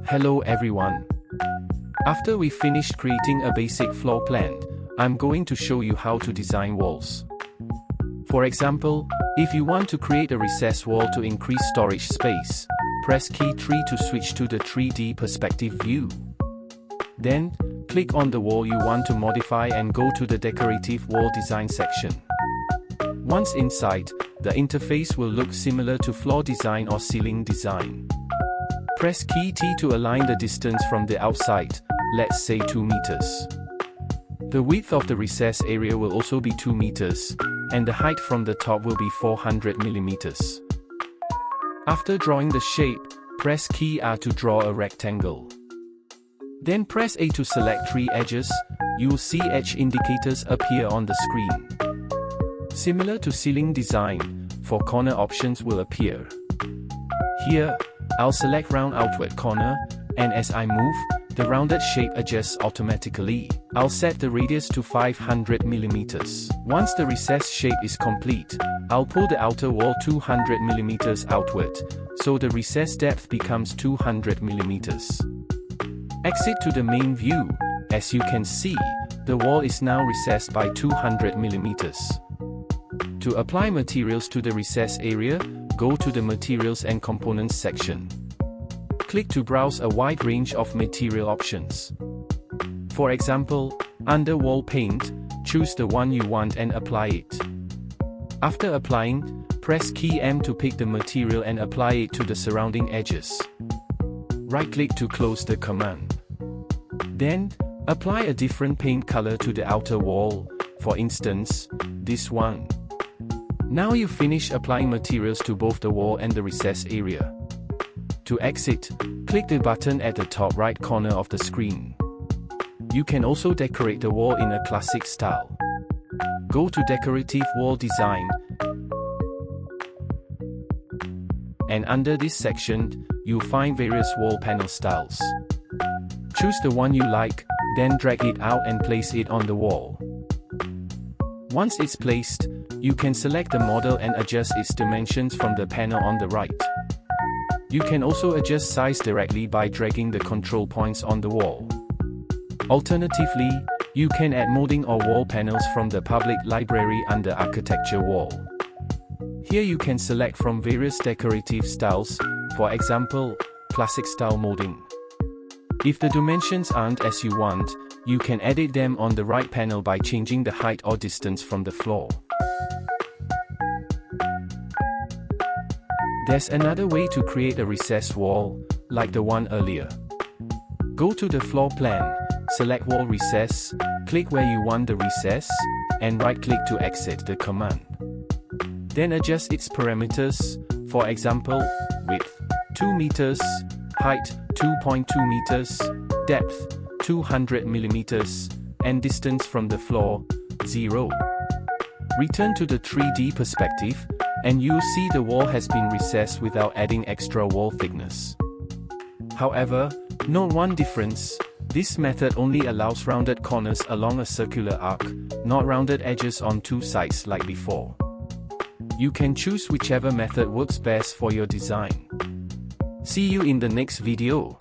Hello everyone. After we finished creating a basic floor plan, I'm going to show you how to design walls. For example, if you want to create a recessed wall to increase storage space, press key 3 to switch to the 3D perspective view. Then, click on the wall you want to modify and go to the decorative wall design section. Once inside, the interface will look similar to floor design or ceiling design. Press key T to align the distance from the outside, let's say 2 meters. The width of the recess area will also be 2 meters, and the height from the top will be 400 millimeters. After drawing the shape, press key R to draw a rectangle. Then press A to select 3 edges. You'll see edge indicators appear on the screen. Similar to ceiling design, 4 corner options will appear. Here, I'll select round outward corner, and as I move, the rounded shape adjusts automatically. I'll set the radius to 500 millimeters. Once the recessed shape is complete, I'll pull the outer wall 200 millimeters outward, so the recessed depth becomes 200 millimeters. Exit to the main view. As you can see, the wall is now recessed by 200 millimeters. To apply materials to the recessed area, go to the Materials and Components section. Click to browse a wide range of material options. For example, under wall paint, choose the one you want and apply it. After applying, press key M to pick the material and apply it to the surrounding edges. Right-click to close the command. Then, apply a different paint color to the outer wall, for instance, this one. Now you finish applying materials to both the wall and the recessed area. To exit, click the button at the top right corner of the screen. You can also decorate the wall in a classic style. Go to Decorative Wall Design, and under this section, you'll find various wall panel styles. Choose the one you like, then drag it out and place it on the wall. Once it's placed, you can select the model and adjust its dimensions from the panel on the right. You can also adjust size directly by dragging the control points on the wall. Alternatively, you can add molding or wall panels from the public library under Architecture Wall. Here you can select from various decorative styles, for example, classic style molding. If the dimensions aren't as you want, you can edit them on the right panel by changing the height or distance from the floor. There's another way to create a recessed wall, like the one earlier. Go to the floor plan, select wall recess, click where you want the recess, and right-click to exit the command. Then adjust its parameters, for example, width 2 meters, height 2.2 meters, depth 200 millimeters, and distance from the floor 0. Return to the 3D perspective, and you'll see the wall has been recessed without adding extra wall thickness. However, note one difference: this method only allows rounded corners along a circular arc, not rounded edges on 2 sides like before. You can choose whichever method works best for your design. See you in the next video.